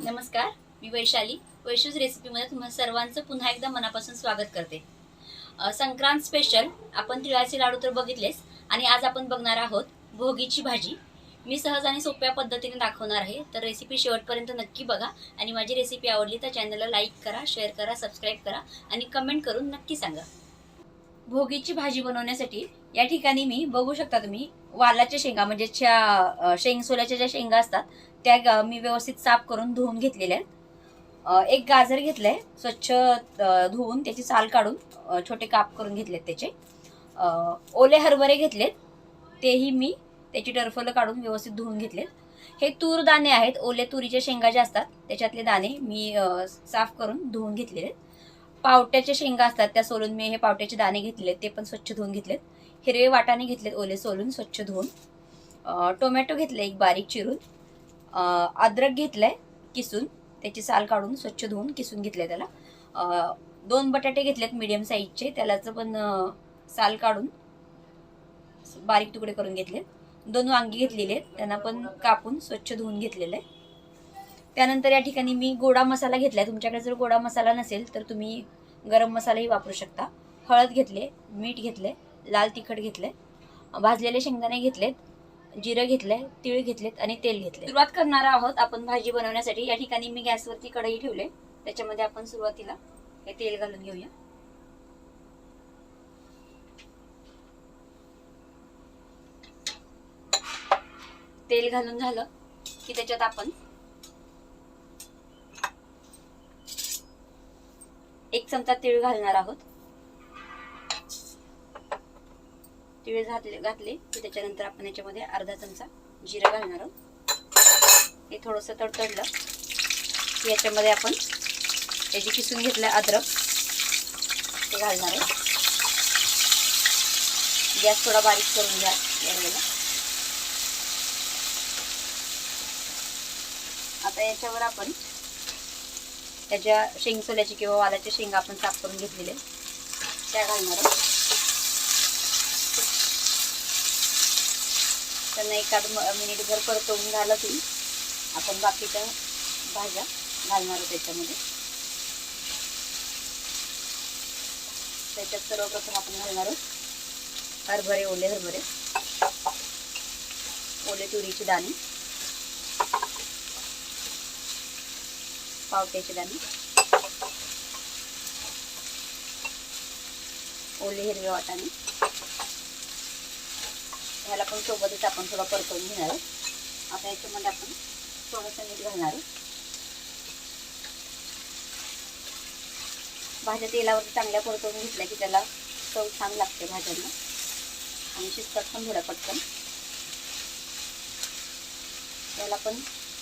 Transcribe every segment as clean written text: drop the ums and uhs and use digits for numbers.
नमस्कार, मी वैशाली. वैशूज रेसिपीमध्ये तुम्हा सर्वांचं पुन्हा एकदा मनापासून स्वागत करते. संक्रांत स्पेशल आपण तिळाचे लाडू तर बघितलेच आणि आज आपण बघणार आहोत भोगीची भाजी. मी सहज आणि सोप्या पद्धतीने दाखवणार आहे, तर रेसिपी शेवटपर्यंत नक्की बघा. आणि माझी रेसिपी आवडली तर चॅनलला लाईक करा, शेअर करा, सबस्क्राईब करा आणि कमेंट करून नक्की सांगा. भोगीची भाजी बनवण्यासाठी या ठिकाणी मी बघू शकता तुम्ही वालाच्या शेंगा म्हणजे शेंगसोल्याच्या ज्या शेंगा असतात त्या मी व्यवस्थित साफ करून धुवून घेतलेल्या आहेत. एक गाजर घेतलंय स्वच्छ धुवून त्याची साल काढून छोटे काप करून घेतलेत त्याचे. ओले हरभरे घेतलेत, तेही मी त्याची टरफलं काढून व्यवस्थित धुवून घेतलेत. हे तूर दाणे आहेत, ओले तुरीच्या शेंगा ज्या असतात त्याच्यातले दाणे मी साफ करून धुवून घेतलेले. पावट्याच्या शेंगा असतात त्या सोलून मी हे पावट्याचे दाणे घेतलेत, ते पण स्वच्छ धुवून घेतलेत. हिरवे वाटाणे घेतलेत ओले सोलून स्वच्छ धुवून. टोमॅटो घेतले एक बारीक चिरून. अद्रक घेतलंय किसून, त्याची साल काढून स्वच्छ धुवून किसून घेतलंय त्याला. 2 बटाटे घेतलेत मीडियम साईजचे, त्यालाच पण साल काढून बारीक तुकडे करून घेतलेत. 2 वांगी घेतलेले आहेत, त्यांना पण कापून स्वच्छ धुवून घेतलेलं आहे. त्यानंतर या ठिकाणी मी गोडा मसाला घेतलाय. तुमच्याकडे जर गोडा मसाला नसेल तर तुम्ही गरम मसालाही वापरू शकता. हळद घेतले, मीठ घेतले, लाल तिखट घेतले, भाजलेले शेंगदाणे घेतलेत, जिरं घेतलंय, तीळ घेतलेत आणि तेल घेतले. सुरुवात करणार आहोत आपण भाजी बनवण्यासाठी. या ठिकाणी मी गॅसवरती कढई ठेवले, त्याच्यामध्ये आपण सुरुवातीला हे तेल घालून घेऊया. तेल घालून झालं की त्याच्यात आपण 1 चमचा तीळ घालणार आहोत. तीळ घातले की त्याच्यानंतर आपण याच्यामध्ये अर्धा चमचा जिरं घालणार आहोत. हे थोडंसं तडतडलं की याच्यामध्ये आपण हे जे किसून घेतलं अद्रक ते घालणार आहे. गॅस थोडा बारीक करून घ्या यावेळेला. आता याच्यावर आपण त्याच्या शेंगसोल्याची किंवा वालाच्या शेंगा आपण साफ करून घेतलेले त्या घालणार आहोत. त्यांना एखाद मिनिटभर परतवून झालं की आपण बाकीच्या भाज्या घालणार आहोत त्याच्यामध्ये. त्याच्यात सर्वप्रथम आपण घालणार आहोत हरभरे, ओले हरभरे, ओले तुरीचे दाणे, पावट्याचे दाणे, ओले हिरवे वाटाणे. ह्याला पण सोबतच आपण थोडं परतवून घेणार आहोत. आता याच्यामध्ये आपण थोडंसं मीठ घालणार आहोत. भाज्या तेलावरती चांगल्या परतवून घेतल्या की त्याला चव छान लागते भाज्यांना आणि शिजतात पण थोड्या पटकन. त्याला पण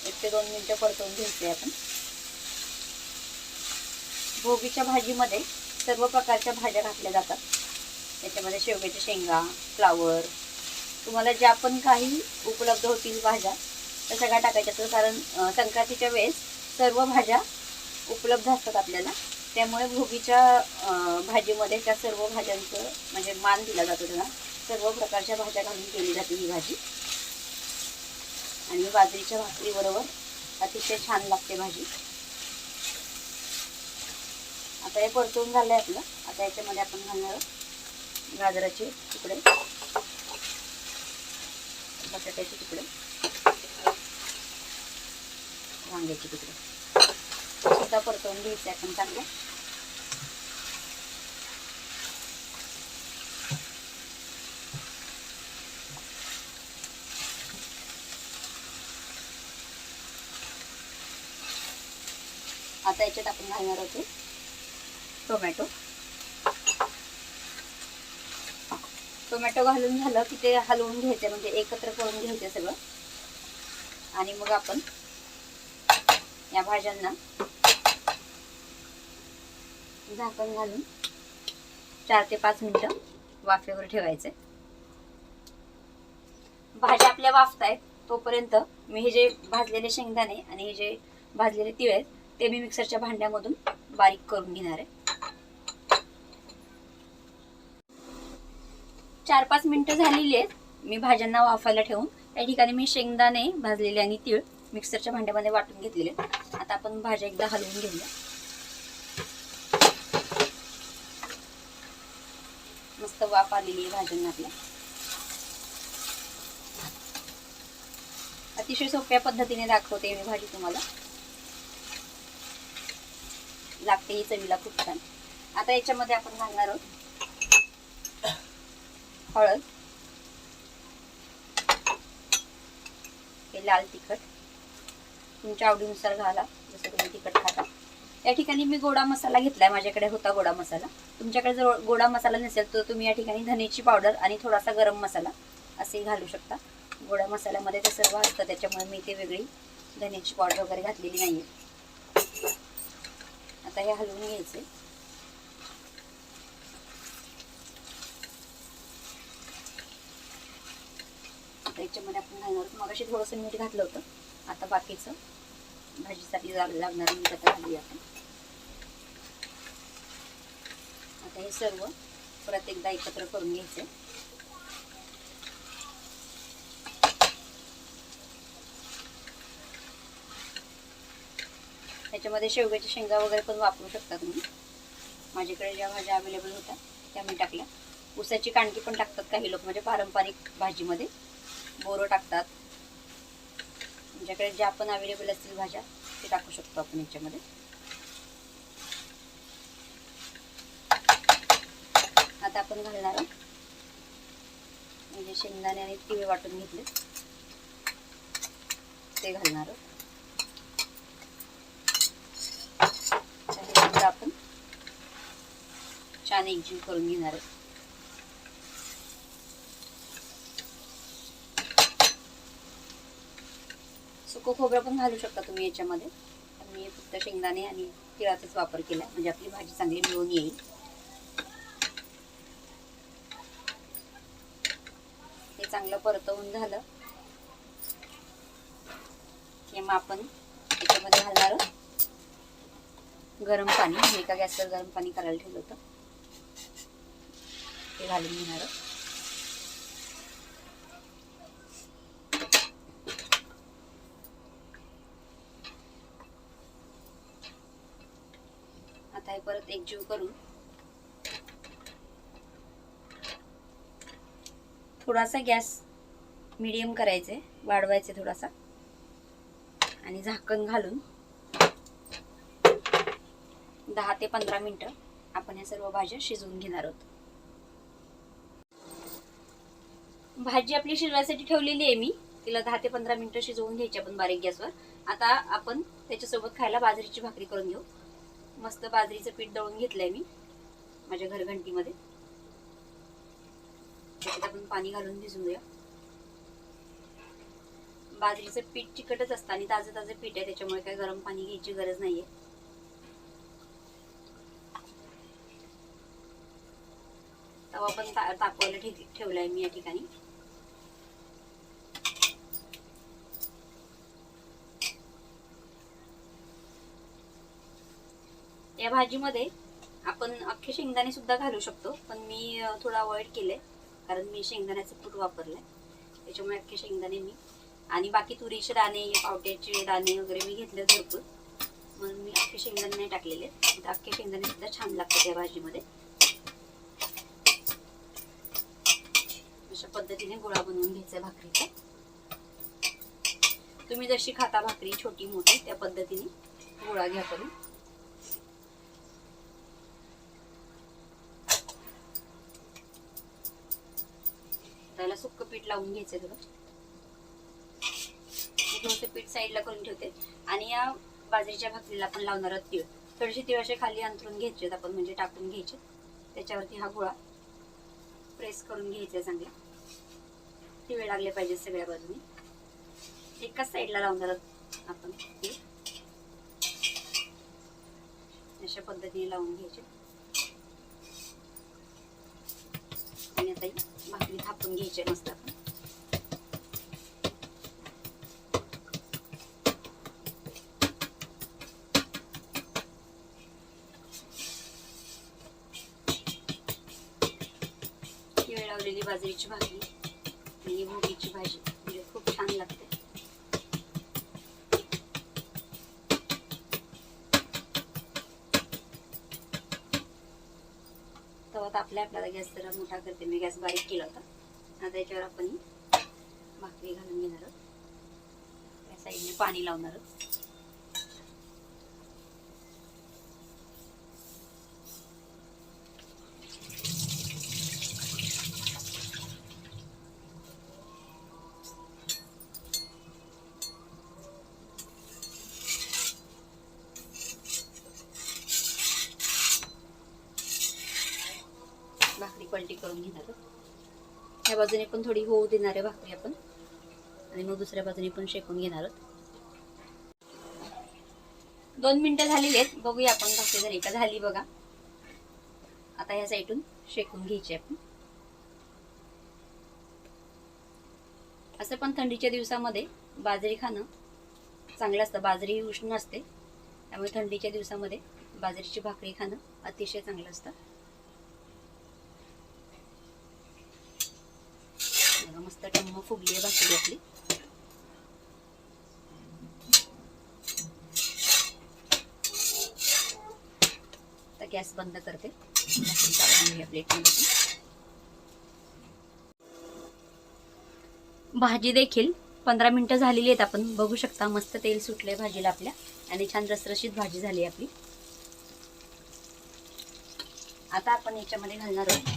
1 ते 2 मिनिटं परतवून घ्यायचे आपण. भोगीच्या भाजीमध्ये सर्व प्रकारच्या भाज्या घातल्या जातात. त्याच्यामध्ये शेवग्याच्या शेंगा, फ्लावर, तुम्हाला ज्या पण काही उपलब्ध होतील भाज्या त्या सगळ्या टाकायच्या असतात. कारण संक्रांतीच्या वेळेस सर्व भाज्या उपलब्ध असतात आपल्याला, त्यामुळे भोगीच्या भाजीमध्ये त्या सर्व भाज्यांचं म्हणजे मान दिला जातो. त्यांना सर्व प्रकारच्या भाज्या घालून केली जाते ही भाजी आणि बाजरीच्या भाकरीबरोबर अतिशय छान लागते भाजी. आता हे परतवून झालंय आपलं. आता याच्यामध्ये आपण घालणार आहोत गाजराचे तुकडे, बटाट्याचे तुकडे, वांग्याचे तुकडे सुद्धा परतवून घ्यायचे आपण चांगलं. आता याच्यात आपण घालणार आहोत टोमॅटो. टोमॅटो घालून झालं की ते हलवून घ्यायचे, म्हणजे एकत्र करून घ्यायचे सगळं. आणि मग आपण या भाज्यांना झाकण घालून 4 ते 5 मिनिटं वाफेवर ठेवायचे. भाज्या आपल्या वाफतायत तोपर्यंत मी हे जे भाजलेले शेंगदाणे आणि हे जे भाजलेले तीळ आहेत ते मी मिक्सरच्या भांड्यामधून बारीक करून घेणार आहे. 4-5 मिनिटं झालेली आहेत मी भाज्यांना वाफायला ठेवून. या ठिकाणी मी शेंगदाणे भाजलेले आणि तीळ मिक्सरच्या भांड्यामध्ये वाटून घेतलेले. आता आपण भाज्या एकदा हलवून घेऊया. मस्त वाफ आलेली आहे भाज्यांना आपल्या. अतिशय सोप्या पद्धतीने दाखवते मी भाजी तुम्हाला. लागते ही चवीला खूप छान. आता याच्यामध्ये आपण घालणार आहोत हळद, हे लाल तिखट तुमच्या आवडीनुसार घाला, जसं तुम्ही तिखट खाता. या ठिकाणी मी गोडा मसाला घेतलाय, माझ्याकडे होता गोडा मसाला. तुमच्याकडे जर गोडा मसाला नसेल तर तुम्ही या ठिकाणी धनेची पावडर आणि थोडासा गरम मसाला असे घालू शकता. गोडा मसाल्यामध्ये ते सर्व असतं, त्याच्यामुळे मी ते वेगळी धनेची पावडर वगैरे घातलेली नाहीये. आता हे हलवून घ्यायचे. आता याच्यामध्ये आपण घालणार आहोत, मगाशी थोडंसं मीठ घातलं होतं. आता बाकीचं भाजीसाठी लागणार मीठ आता घालूया आपण. आता हे सर्व परत एकदा एकत्र करून घ्यायचं. त्याच्यामध्ये शेवग्याची शेंगा वगैरे पण वापरू शकता तुम्ही. माझ्याकडे ज्या भाज्या अवेलेबल होत्या त्या मी टाकल्या. ऊसाची कांडकी पण टाकतात काही लोक, म्हणजे पारंपरिक भाजीमध्ये बोरं टाकतात. तुमच्याकडे ज्या पण अवेलेबल असतील भाज्या ते टाकू शकतो आपण याच्यामध्ये. आता आपण घालणार आहोत म्हणजे शेंगदाणे आणि तिळे वाटून घेतले ते घालणार आहोत. आपण छान एकजीव करून घेणार आहोत. सुकं खोबरं पण घालू शकता तुम्ही याच्यामध्ये. मी फक्त शेंगदाणे आणि तिळाचाच वापर केला, म्हणजे आपली भाजी चांगली मिळून येईल. हे चांगलं परतवून झालं की मग आपण याच्यामध्ये घालणार आहोत गरम पाणी. मी एका गॅसवर गरम पाणी करायला ठेवलं होतं, ते घालून घेणार आहोत. आता हे परत एकजीव करून थोडासा गॅस मीडियम करायचे, वाढवायचे थोडासा, आणि झाकण घालून 10 ते 15 मिनिटं आपण या सर्व भाज्या शिजवून घेणार आहोत. भाजी आपली शिजवायसाठी ठेवलेली आहे मी. तिला 10 ते 15 मिनिटं शिजवून घ्यायची आपण बारीक गॅसवर. आता आपण त्याच्यासोबत खायला बाजरीची भाकरी करून घेऊ. मस्त बाजरीचं पीठ दळून घेतलंय मी माझ्या घरघंटीमध्ये. त्याच्यात आपण पाणी घालून भिजवूया. बाजरीचं पीठ चिकटच असतं आणि ताजं ताजं पीठ आहे, त्याच्यामुळे काही गरम पाणी घ्यायची गरज नाहीये. तवा पण तापवायला ठेवलाय मी या ठिकाणी. या भाजीमध्ये आपण अख्खे शेंगदाणे सुद्धा घालू शकतो, पण मी थोडं अवॉइड केलंय कारण मी शेंगदाण्याचं कूट वापरलंय. त्याच्यामुळे अख्खे शेंगदाणे मी आणि बाकी तुरीचे दाणे, पावट्याचे दाणे वगैरे मी घेतले भरपूर, म्हणून मी अख्खे शेंगदाणे नाही टाकलेले. अख्खे शेंगदाणे सुद्धा छान लागतात या भाजीमध्ये. अशा पद्धतीने गोळा बनवून घ्यायचा भाकरीचा. तुम्ही जशी खाता भाकरी छोटी मोठी त्या पद्धतीने गोळा घ्या करून. त्याला सुक्क पीठ लावून घ्यायचं थोडं. थोडंसं पीठ साईडला करून ठेवते. आणि या बाजरीच्या भाकरीला आपण लावणार आहोत तीळ. थोडेसे तीळ असे खाली अंतरून घ्यायचे आपण, म्हणजे टाकून घ्यायचे. त्याच्यावरती हा गोळा प्रेस करून घ्यायचा चांगला. तीळ लागले पाहिजे सगळ्या बाजूनी. एकाच साईडला लावणार आहोत आपण तीळ. अशा पद्धतीने लावून घ्यायचे. आणि आता भाकरी थापून घ्यायची मस्त आपण. तीळ लावलेली बाजरीची भाकरी आणि भोगीची भाजी म्हणजे खूप छान लागते. तापल्या, आपल्याला गॅस जरा मोठा करते मी, गॅस बारीक केला होता. आता याच्यावर आपण भाकरी घालून घेणार आहोत. त्या साईडने पाणी लावणार आहोत. भाकरी पलटी करून घेणार आहोत. ह्या बाजूने पण थोडी होऊ देणार आहे भाकरी आपण, आणि मग दुसऱ्या बाजूने पण शेकून घेणार आहोत. 2 मिनिटं झालेली आहेत. बघूया आपण भाकरी झाली का. झाली बघा. आता ह्या साईडून शेकून घ्यायची आपण. असं पण थंडीच्या दिवसामध्ये बाजरी खाणं चांगलं असतं. बाजरी उष्ण असते, त्यामुळे थंडीच्या दिवसामध्ये बाजरीची भाकरी खाणं अतिशय चांगलं असतं. मस्त टम्म फुगली आहे भाकरी आपली. तर गॅस बंद करते. भाकरी काढून घेऊया प्लेटमध्ये. भाजी देखील 15 मिनिटं झालेली आहेत. आपण बघू शकता मस्त तेल सुटलंय भाजीला आपल्या, आणि छान रसरशीत भाजी झाली आपली. आता आपण याच्यामध्ये घालणार आहोत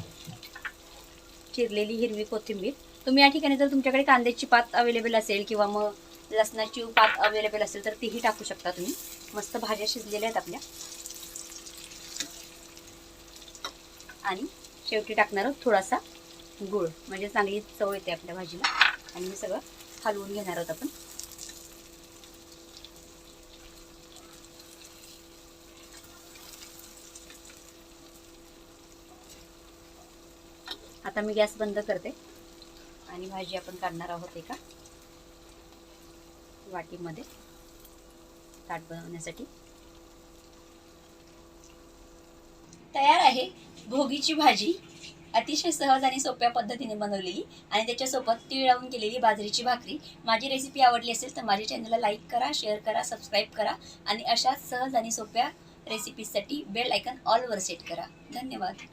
चिरलेली हिरवी कोथिंबीर. तुम्ही या ठिकाणी जर तुमच्याकडे कांद्याची पात अवेलेबल असेल किंवा मग लसणाची पात अवेलेबल असेल तर तीही टाकू शकता तुम्ही. मस्त भाज्या शिजलेल्या आहेत आपल्या. आणि शेवटी टाकणार आहोत थोडासा गूळ, म्हणजे चांगली चव येते आपल्या भाजीला. आणि हे सगळं हलवून घेणार आहोत आपण. आता मी गॅस बंद करते आणि भाजी आपण काढणार आहोत एका वाटीमध्ये ताट बनवण्यासाठी. तयार आहे भोगीची भाजी. अतिशय सहज आणि सोप्या पद्धतीने बनवलेली, आणि त्याच्यासोबत तीळ लावून केलेली बाजरीची भाकरी. माझी रेसिपी आवडली असेल तर माझ्या चॅनलला लाईक करा, शेअर करा, सबस्क्राईब करा, आणि अशाच सहज आणि सोप्या रेसिपीसाठी बेल आयकॉन ऑलवर सेट करा. धन्यवाद.